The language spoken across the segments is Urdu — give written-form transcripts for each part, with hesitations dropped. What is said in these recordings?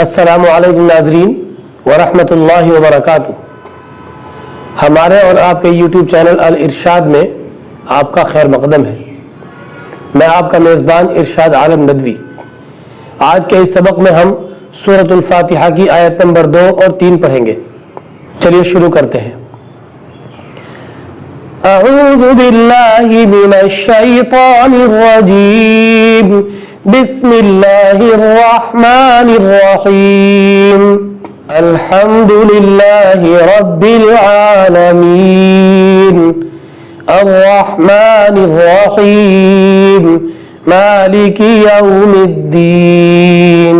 السلام علیکم ناظرین ورحمۃ اللہ وبرکاتہ۔ ہمارے اور آپ کے یوٹیوب چینل الارشاد میں آپ کا خیر مقدم ہے۔ میں آپ کا میزبان ارشاد عالم ندوی۔ آج کے اس سبق میں ہم سورۃ الفاتحہ کی آیت نمبر 2 اور 3 پڑھیں گے۔ چلیے شروع کرتے ہیں۔ اعوذ باللہ من الشیطان الرجیم، بسم اللہ الرحمن الرحیم، الحمد للہ رب العالمین، الرحمن الرحیم، مالک یوم الدین۔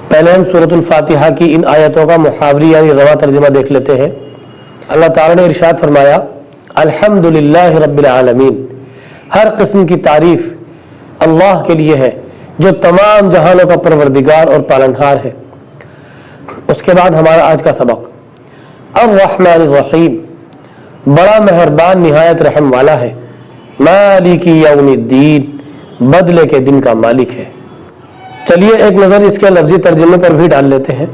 پہلے ہم سورۃ الفاتحہ کی ان آیتوں کا محاوری یعنی رواں ترجمہ دیکھ لیتے ہیں۔ اللہ تعالیٰ نے ارشاد فرمایا، الحمد للہ رب العالمین، ہر قسم کی تعریف اللہ کے لیے ہے جو تمام جہانوں کا پروردگار اور پالنہار ہے۔ اس کے بعد ہمارا آج کا سبق، الرحمن الرحیم، بڑا مہربان نہایت رحم والا ہے، مالک یوم الدین، بدلے کے دن کا مالک ہے۔ چلیے ایک نظر اس کے لفظی ترجمے پر بھی ڈال لیتے ہیں۔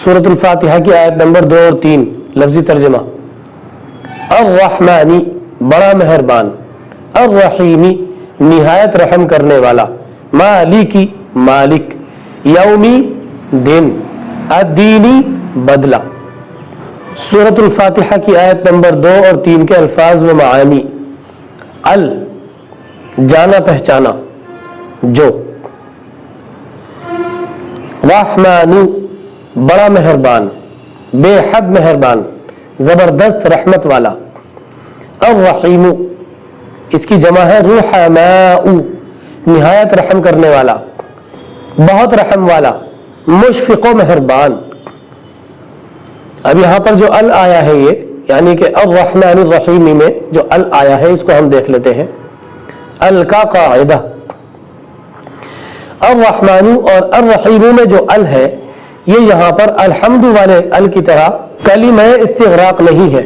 سورۃ الفاتحہ کی آیت نمبر 2 اور 3 لفظی ترجمہ، الرحمانی، بڑا مہربان، الرحیمی، نہایت رحم کرنے والا، مالکی، مالک، یومی، دن، الدینی، بدلہ۔ سورۃ الفاتحہ کی آیت نمبر 2 اور 3 کے الفاظ و معانی، ال، جانا پہچانا، جو، رحمان، بڑا مہربان، بے حد مہربان، زبردست رحمت والا، الرحیم، اس کی جمع ہے رحماء، نہایت رحم کرنے والا، بہت رحم والا، مشفق و مہربان۔ اب یہاں پر جو ال آیا ہے یہ یعنی کہ الرحمن الرحیم میں جو ال آیا ہے اس کو ہم دیکھ لیتے ہیں۔ ال کا قاعدہ، الرحمن اور الرحیم میں جو ال ہے یہ یہاں پر الحمد والے ال کی طرح کلمہ استغراق نہیں ہے،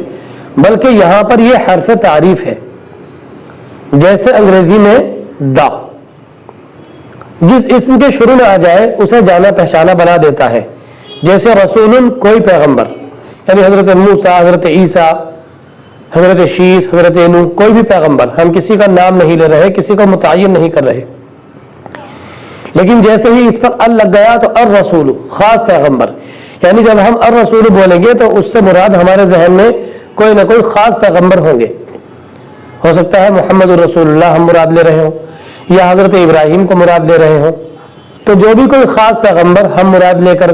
بلکہ یہاں پر یہ حرف تعریف ہے، جیسے انگریزی میں دا، جس اسم کے شروع میں آ جائے اسے جانا پہچانا بنا دیتا ہے، جیسے رسول، کوئی پیغمبر، یعنی حضرت موسیٰ، حضرت عیسیٰ، حضرت شیس، حضرت نوح، کوئی بھی پیغمبر، ہم کسی کا نام نہیں لے رہے، کسی کو متعین نہیں کر رہے، لیکن جیسے ہی اس پر ال لگ گیا تو الرسول، خاص پیغمبر، یعنی جب ہم الرسول بولیں گے تو اس سے مراد ہمارے ذہن میں کوئی نہ کوئی خاص پیغمبر ہوں گے۔ ہو سکتا ہے محمد الرسول اللہ ہم مراد لے رہے ہوں، یا حضرت ابراہیم کو مراد لے رہے ہوں، تو جو بھی کوئی خاص پیغمبر ہم مراد لے کر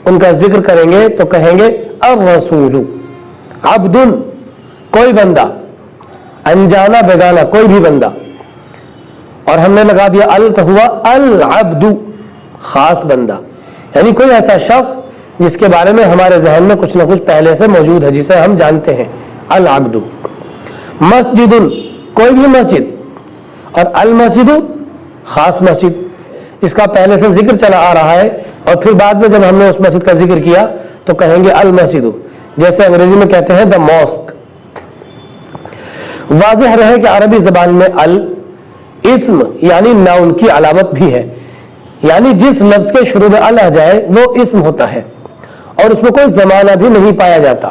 ان کا ذکر کریں گے تو کہیں گے الرسول، عبد، کوئی بندہ، انجانا بیگانا کوئی بھی بندہ، اور ہم نے لگا دیا ال تو ہوا العبد، خاص بندہ، یعنی کوئی ایسا شخص جس کے بارے میں ہمارے ذہن میں کچھ نہ کچھ پہلے سے موجود ہے، جسے ہم جانتے ہیں، العبد۔ مسجد، کوئی بھی مسجد، اور المسجد، خاص مسجد، اس کا پہلے سے ذکر چلا آ رہا ہے، اور پھر بعد میں جب ہم نے اس مسجد کا ذکر کیا تو کہیں گے المسجد، جیسے انگریزی میں کہتے ہیں دا ماسک۔ واضح رہے کہ عربی زبان میں ال اسم یعنی ناؤن کی علامت بھی ہے، یعنی جس لفظ کے شروع میں ال آ جائے وہ اسم ہوتا ہے اور اس میں کوئی زمانہ بھی نہیں پایا جاتا،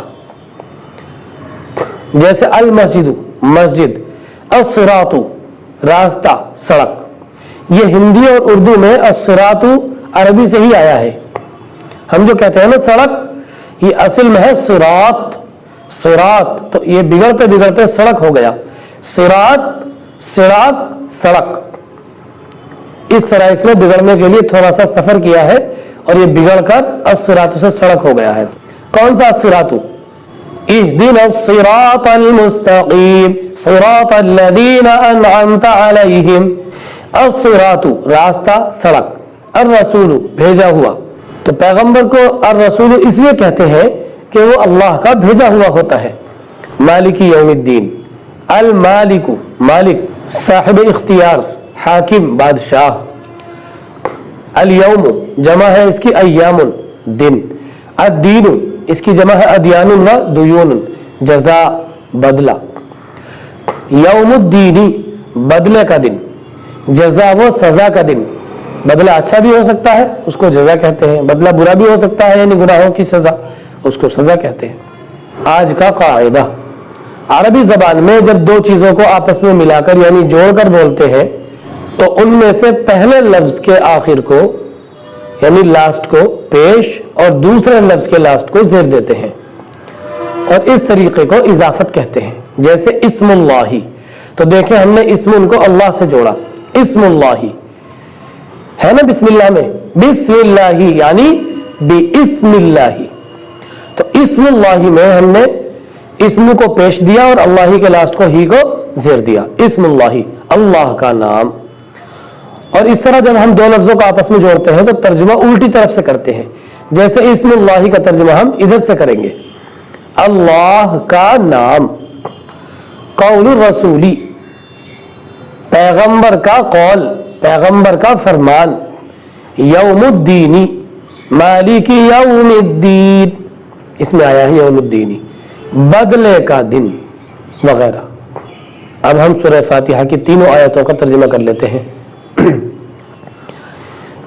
جیسے المسجد، مسجد، الصراط، راستہ، سڑک۔ یہ ہندی اور اردو میں الصراط عربی سے ہی آیا ہے۔ ہم جو کہتے ہیں نا سڑک، یہ اصل میں ہے صراط، صراط، تو یہ بگڑتے بگڑتے سڑک ہو گیا، صراط، صراط، سڑک۔ اس طرح اس نے بگڑنے کے لیے تھوڑا سا سفر کیا ہے اور یہ بگڑ کر الصراط سے سڑک ہو گیا ہے۔ کون سا الصراط؟ اهدنا الصراط المستقیم صراط الذین انعمت علیہم۔ الصراط، راستہ، سڑک، الرسول، بھیجا ہوا۔ تو پیغمبر کو الرسول اس لیے کہتے ہیں کہ وہ اللہ کا بھیجا ہوا ہوتا ہے۔ مالک یوم الدین، المالک، مالک، صاحب اختیار، حاکم، بادشاہ۔ الیوم، جمع ہے اس کی ایام، دن۔ الدین، اس کی جمع ہے ادیان و دیون، جزا، بدلہ۔ یوم الدین، بدلے کا دن، جزا و سزا کا دن، بدلہ اچھا بھی ہو سکتا ہے، اس کو جزا کہتے ہیں، بدلہ برا بھی ہو سکتا ہے یعنی گناہوں کی سزا، اس کو سزا کہتے ہیں۔ آج کا قاعدہ، عربی زبان میں جب دو چیزوں کو آپس میں ملا کر یعنی جوڑ کر بولتے ہیں تو ان میں سے پہلے لفظ کے آخر کو یعنی لاسٹ کو پیش اور دوسرے لفظ کے لاسٹ کو زیر دیتے ہیں، اور اس طریقے کو اضافت کہتے ہیں۔ جیسے اسم اللہ، تو دیکھیں ہم نے اسم ان کو اللہ سے جوڑا، اسم اللہ ہے نا بسم اللہ میں، بسم اللہ یعنی باسم اللہ، تو اسم اللہ میں ہم نے اسم کو پیش دیا اور اللہ کے لاسٹ کو ہی کو زیر دیا، اسم اللہ، اللہ کا نام۔ اور اس طرح جب ہم دو لفظوں کو آپس میں جوڑتے ہیں تو ترجمہ الٹی طرف سے کرتے ہیں، جیسے اسم اللہ کا ترجمہ ہم ادھر سے کریں گے، اللہ کا نام، قول الرسولی، پیغمبر کا قول، پیغمبر کا فرمان، یوم الدینی، مالک یوم الدین، اس میں آیا ہے یوم الدینی، بدلے کا دن وغیرہ۔ اب ہم سورہ فاتحہ کی تینوں آیتوں کا ترجمہ کر لیتے ہیں۔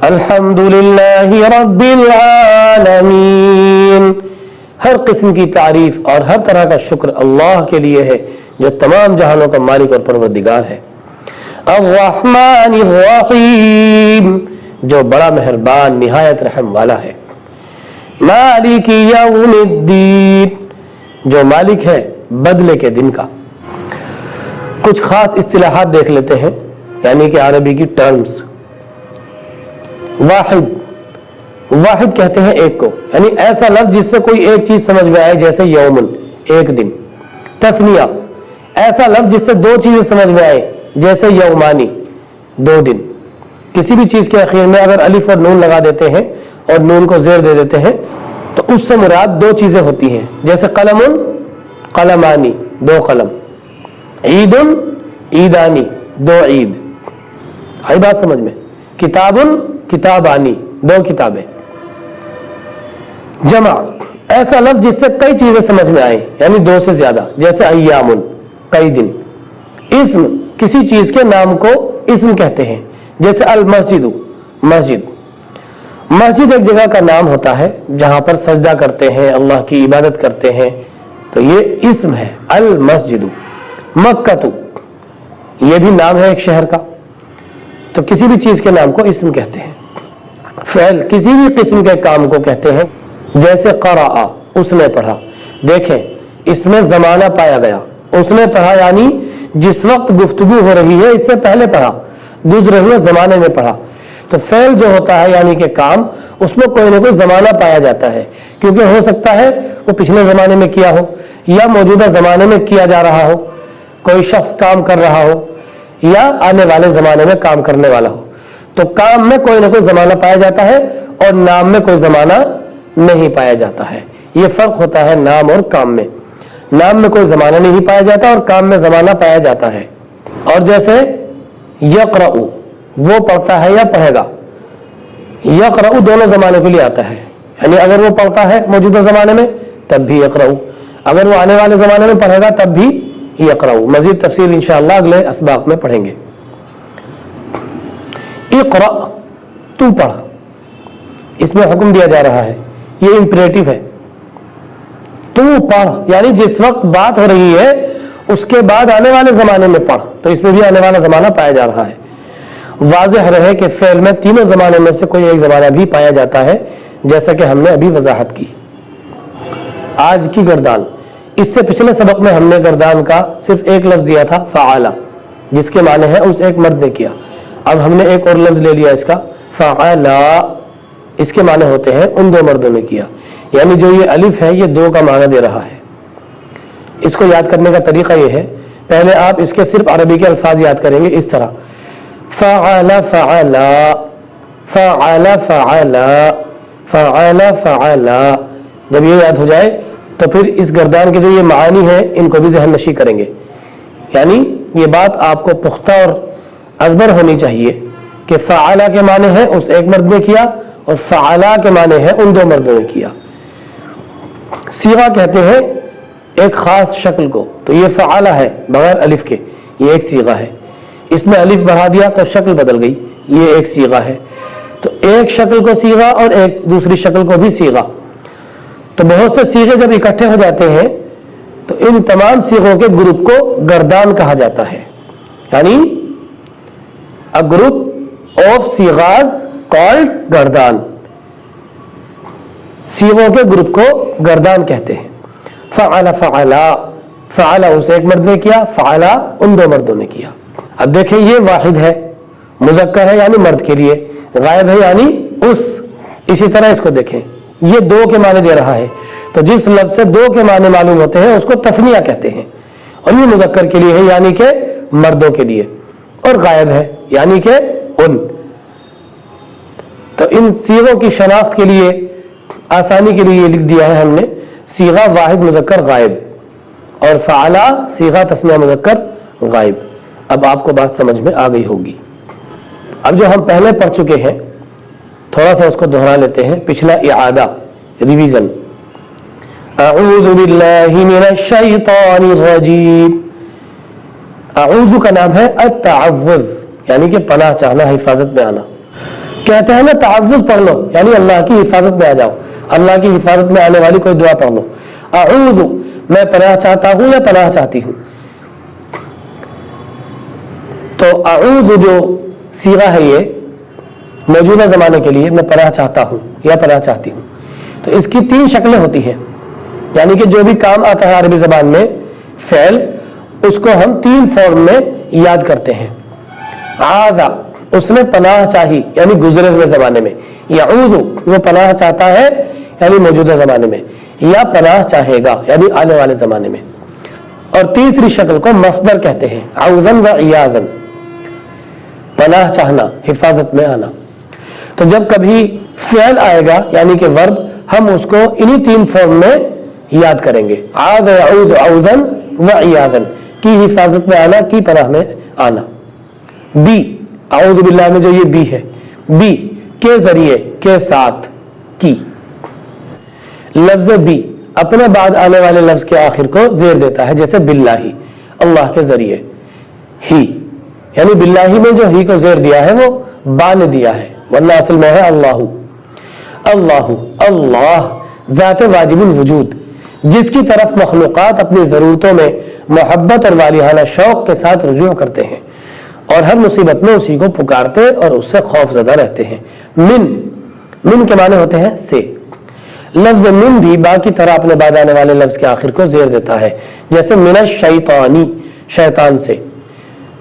الحمدللہ رب العالمین، ہر قسم کی تعریف اور ہر طرح کا شکر اللہ کے لیے ہے جو تمام جہانوں کا مالک اور پروردگار ہے۔ الرحمن الرحیم، جو بڑا مہربان نہایت رحم والا ہے۔ مالک یوم الدین، جو مالک ہے بدلے کے دن کا۔ کچھ خاص اصطلاحات دیکھ لیتے ہیں یعنی کہ عربی کی ٹرمز۔ واحد، واحد کہتے ہیں ایک کو، یعنی ایسا لفظ جس سے کوئی ایک چیز سمجھ میں آئے، جیسے یومن ایک دن۔ تثنیہ، ایسا لفظ جس سے دو چیزیں سمجھ میں آئے، جیسے یومانی دو دن۔ کسی بھی چیز کے اخیر میں اگر الف اور نون لگا دیتے ہیں اور نون کو زیر دے دیتے ہیں تو اس سے مراد دو چیزیں ہوتی ہیں، جیسے قلم قلمانی دو قلم، عید عیدانی دو عید، آئی بات سمجھ میں؟ کتاب کتابانی دو کتابیں۔ جمع، ایسا لفظ جس سے کئی چیزیں سمجھ میں آئیں یعنی دو سے زیادہ، جیسے ایام کئی دن۔ اسم، کسی چیز کے نام کو اسم کہتے ہیں، جیسے المسجد مسجد۔ مسجد ایک جگہ کا نام ہوتا ہے جہاں پر سجدہ کرتے ہیں، اللہ کی عبادت کرتے ہیں، تو یہ اسم ہے المسجد۔ مکہ، یہ بھی نام ہے ایک شہر کا، تو کسی بھی چیز کے نام کو اسم کہتے ہیں۔ فعل، کسی بھی قسم کے کام کو کہتے ہیں، جیسے قرأ، اس نے پڑھا۔ دیکھیں اس میں زمانہ پایا گیا، اس نے پڑھا یعنی جس وقت گفتگو ہو رہی ہے اس سے پہلے پڑھا، گزرے ہوئے زمانے میں پڑھا۔ تو فعل جو ہوتا ہے یعنی کہ کام، اس میں کوئی نہ کوئی زمانہ پایا جاتا ہے، کیونکہ ہو سکتا ہے وہ پچھلے زمانے میں کیا ہو یا موجودہ زمانے میں کیا جا رہا ہو، کوئی شخص کام کر رہا ہو یا آنے والے زمانے میں کام کرنے والا ہو۔ تو کام میں کوئی نہ کوئی زمانہ پایا جاتا ہے اور نام میں کوئی زمانہ نہیں پایا جاتا ہے۔ یہ فرق ہوتا ہے نام اور کام میں۔ نام میں کوئی زمانہ نہیں پایا جاتا اور کام میں زمانہ پایا جاتا ہے۔ اور جیسے یقرأ، وہ پڑھتا ہے یا پڑھے گا۔ یقرأ دونوں زمانے کے لیے آتا ہے، یعنی اگر وہ پڑھتا ہے موجودہ زمانے میں تب بھی یقرأ، اگر وہ آنے والے زمانے میں پڑھے گا تب بھی یقرأ۔ مزید تفصیل انشاءاللہ اگلے اسباق میں پڑھیں گے۔ اقرأ، تو پڑھ، اس میں حکم دیا جا رہا ہے، یہ امپریٹو ہے۔ تو پڑھ یعنی جس وقت بات ہو رہی ہے اس کے بعد آنے والے زمانے میں پڑھ، تو اس میں بھی آنے والا زمانہ پایا جا رہا ہے۔ واضح رہے کہ فعل میں تینوں زمانے میں سے کوئی ایک زمانہ بھی پایا جاتا ہے، جیسا کہ ہم نے ابھی وضاحت کی۔ آج کی گردان، اس سے پچھلے سبق میں ہم نے گردان کا صرف ایک لفظ دیا تھا، فعال، جس کے معنی ہے اس ایک مرد نے کیا۔ اب ہم نے ایک اور لفظ لے لیا اس کا، فعلا، اس کے معنی ہوتے ہیں ان دو مردوں نے کیا، یعنی جو یہ الف ہے یہ دو کا معنی دے رہا ہے۔ اس کو یاد کرنے کا طریقہ یہ ہے، پہلے آپ اس کے صرف عربی کے الفاظ یاد کریں گے اس طرح، فعل فعلا، فعل فعلا، فعل فعلا۔ جب یہ یاد ہو جائے تو پھر اس گردان کے جو یہ معانی ہیں ان کو بھی ذہن نشی کریں گے، یعنی یہ بات آپ کو پختہ اور ازبر ہونی چاہیے کہ فعلا کے معنی ہے اس ایک مرد نے کیا اور فعلا کے معنی ہے ان دو مردوں نے کیا۔ صیغہ کہتے ہیں ایک خاص شکل کو، تو یہ فعلا ہے بغیر الف کے، یہ ایک صیغہ ہے۔ اس میں الف بڑھا دیا تو شکل بدل گئی، یہ ایک صیغہ ہے۔ تو ایک شکل کو صیغہ اور ایک دوسری شکل کو بھی صیغہ. تو بہت سے صیغے جب اکٹھے ہو جاتے ہیں تو ان تمام صیغوں کے گروپ کو گردان کہا جاتا ہے. یعنی a group of صیغاز called گردان. صیغوں کے گروپ کو گردان کہتے ہیں. فعل فعلا، فعلا اسے ایک مرد نے کیا، فعلا ان دو مردوں نے کیا. اب دیکھیں یہ واحد ہے، مذکر ہے یعنی مرد کے لیے، غائب ہے یعنی اس. اسی طرح اس کو دیکھیں، یہ دو کے معنی دے رہا ہے، تو جس لفظ سے دو کے معنی معلوم ہوتے ہیں اس کو تثنیہ کہتے ہیں. اور یہ مذکر کے لیے ہے یعنی کہ مردوں کے لیے، اور غائب ہے یعنی کہ ان. تو ان صیغوں کی شناخت کے لیے آسانی کے لیے یہ لکھ دیا ہے ہم نے صیغہ واحد مذکر غائب اور فعلا صیغہ تثنیہ مذکر غائب. اب آپ کو بات سمجھ میں آ گئی ہوگی. اب جو ہم پہلے پڑھ چکے ہیں تھوڑا سا اس کو دہرا لیتے ہیں. پچھلا اعادہ، ریویژن. اعوذ باللہ من الشیطان الرجیم. اعوذ کا نام ہے التعوذ، یعنی کہ پناہ چاہنا، حفاظت میں آنا. کہتے ہیں نا تعوذ پڑھ لو یعنی اللہ کی حفاظت میں آ جاؤ، اللہ کی حفاظت میں آنے والی کوئی دعا پڑھ لو. اعوذ میں پناہ چاہتا ہوں یا پناہ چاہتی ہوں. تو اعوذ جو صیغہ ہے یہ موجودہ زمانے کے لیے میں پناہ چاہتا ہوں یا پناہ چاہتی ہوں. تو اس کی تین شکلیں ہوتی ہیں، یعنی کہ جو بھی کام آتا ہے عربی زبان میں فعل، اس کو ہم تین فارم میں یاد کرتے ہیں. عاذ اس نے پناہ چاہی یعنی گزرے ہوئے زمانے میں. یعوذ وہ پناہ چاہتا ہے یعنی موجودہ زمانے میں، یا پناہ چاہے گا یعنی آنے والے زمانے میں. اور تیسری شکل کو مصدر کہتے ہیں، عوذن و عیاذن، پناہ چاہنا، حفاظت میں آنا. تو جب کبھی فعل آئے گا یعنی کہ ورب، ہم اس کو انہی تین فارم میں یاد کریں گے. عاذ یعوذ عوذن و عیاذن، کی حفاظت میں آنا، کی پناہ میں آنا. بی اعوذ باللہ میں جو یہ بی ہے، بی کے ذریعے، کے ساتھ، کی. لفظ بی اپنے بعد آنے والے لفظ کے آخر کو زیر دیتا ہے، جیسے باللہ، اللہ کے ذریعے. ہی یعنی باللہ میں جو ہی کو زیر دیا ہے وہ با نے دیا ہے، ورنہ اصل میں ہے اللہ. اللہ اللہ ذات واجب الوجود، جس کی طرف مخلوقات اپنی ضرورتوں میں محبت اور والہانہ شوق کے ساتھ رجوع کرتے ہیں اور ہر مصیبت میں اسی کو پکارتے اور اس سے خوف زدہ رہتے ہیں. من کے معنی ہوتے ہیں سے. لفظ من بھی با کی طرح اپنے بعد آنے والے لفظ کے آخر کو زیر دیتا ہے، جیسے من الشیطانی، شیطان سے.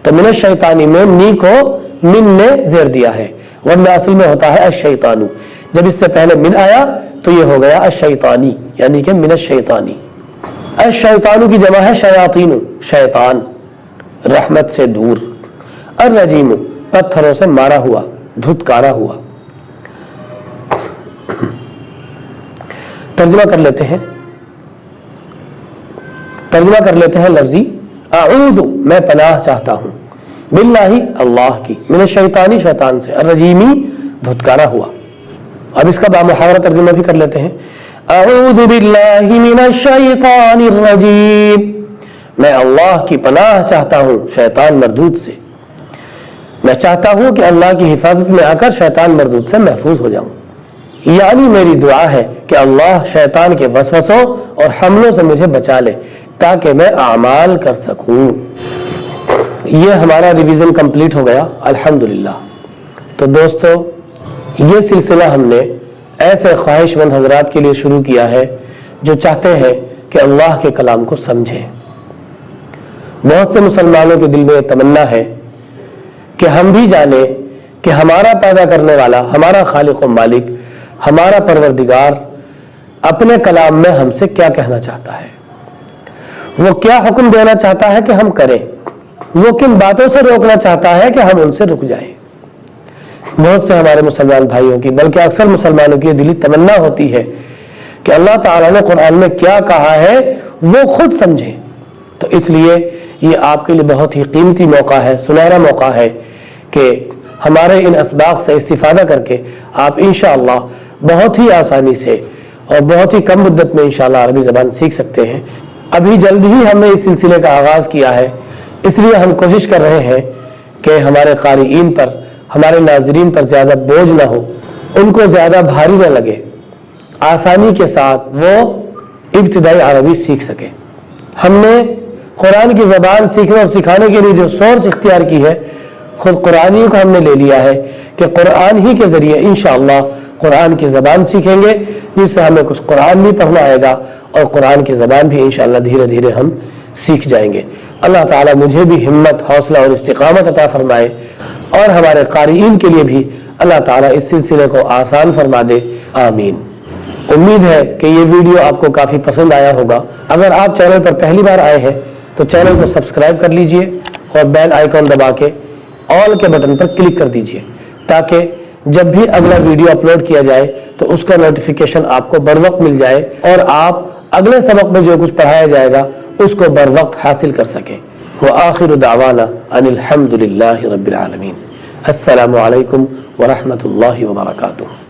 تو من الشیطانی میں نی کو من نے زیر دیا ہے، ورنہ اصل میں ہوتا ہے الشیطانو. جب اس سے پہلے من آیا تو یہ ہو گیا الشیطانی، یعنی کہ من الشیطانی. الشیطانو کی جمع ہے شیاطین، شیطان، رحمت سے دور. الرجیم پتھروں سے مارا ہوا، دھتکارا ہوا. ترجمہ کر لیتے ہیں لفظی. اعوذ میں پناہ چاہتا ہوں، باللہ اللہ کی، من الشیطانی شیطان سے، الرجیمی دھتکارا ہوا. اب اس کا بامحاورہ ترجمہ بھی کر لیتے ہیں. اعوذ باللہ من الشیطان الرجیم، میں اللہ کی پناہ چاہتا ہوں شیطان مردود سے. میں چاہتا ہوں کہ اللہ کی حفاظت میں آ کر شیطان مردود سے محفوظ ہو جاؤں. یعنی میری دعا ہے کہ اللہ شیطان کے وسوسوں اور حملوں سے مجھے بچا لے تاکہ میں اعمال کر سکوں. یہ ہمارا ریویژن کمپلیٹ ہو گیا الحمدللہ. تو دوستو یہ سلسلہ ہم نے ایسے خواہش مند حضرات کے لیے شروع کیا ہے جو چاہتے ہیں کہ اللہ کے کلام کو سمجھیں. بہت سے مسلمانوں کے دل میں تمنا ہے کہ ہم بھی جانیں کہ ہمارا پیدا کرنے والا، ہمارا خالق و مالک، ہمارا پروردگار اپنے کلام میں ہم سے کیا کہنا چاہتا ہے، وہ کیا حکم دینا چاہتا ہے کہ ہم کریں، وہ کن باتوں سے روکنا چاہتا ہے کہ ہم ان سے رک جائیں. بہت سے ہمارے مسلمان بھائیوں کی، بلکہ اکثر مسلمانوں کی دلی تمنا ہوتی ہے کہ اللہ تعالیٰ نے قرآن میں کیا کہا ہے وہ خود سمجھیں. تو اس لیے یہ آپ کے لیے بہت ہی قیمتی موقع ہے، سنہرا موقع ہے کہ ہمارے ان اسباق سے استفادہ کر کے آپ انشاءاللہ بہت ہی آسانی سے اور بہت ہی کم مدت میں انشاءاللہ عربی زبان سیکھ سکتے ہیں. ابھی جلد ہی ہم نے اس سلسلے کا آغاز کیا ہے، اس لیے ہم کوشش کر رہے ہیں کہ ہمارے قارئین پر ہمارے ناظرین پر زیادہ بوجھ نہ ہو، ان کو زیادہ بھاری نہ لگے، آسانی کے ساتھ وہ ابتدائی عربی سیکھ سکے۔ ہم نے قرآن کی زبان سیکھنے اور سکھانے کے لیے جو سورس اختیار کی ہے، خود قرآن ہی کو ہم نے لے لیا ہے کہ قرآن ہی کے ذریعے انشاءاللہ قرآن کی زبان سیکھیں گے، جس سے ہمیں کچھ قرآن بھی پڑھنا آئے گا اور قرآن کی زبان بھی انشاءاللہ دھیرے دھیرے ہم سیکھ جائیں گے۔ اللہ تعالیٰ مجھے بھی ہمت، حوصلہ اور استقامت عطا فرمائے، اور ہمارے قارئین کے لیے بھی اللہ تعالیٰ اس سلسلے کو آسان فرما دے، آمین۔ امید ہے کہ یہ ویڈیو آپ کو کافی پسند آیا ہوگا۔ اگر آپ چینل پر پہلی بار آئے ہیں تو چینل کو سبسکرائب کر لیجئے اور بیل آئیکن دبا کے آل کے بٹن پر کلک کر دیجئے، تاکہ جب بھی اگلا ویڈیو اپلوڈ کیا جائے تو اس کا نوٹیفیکیشن آپ کو بر وقت مل جائے اور آپ اگلے سبق میں جو کچھ پڑھایا جائے گا اس کو بر وقت حاصل کر سکیں۔ وآخر دعوانا ان الحمد للہ رب العالمین۔ السلام علیکم ورحمۃ اللہ وبرکاتہ۔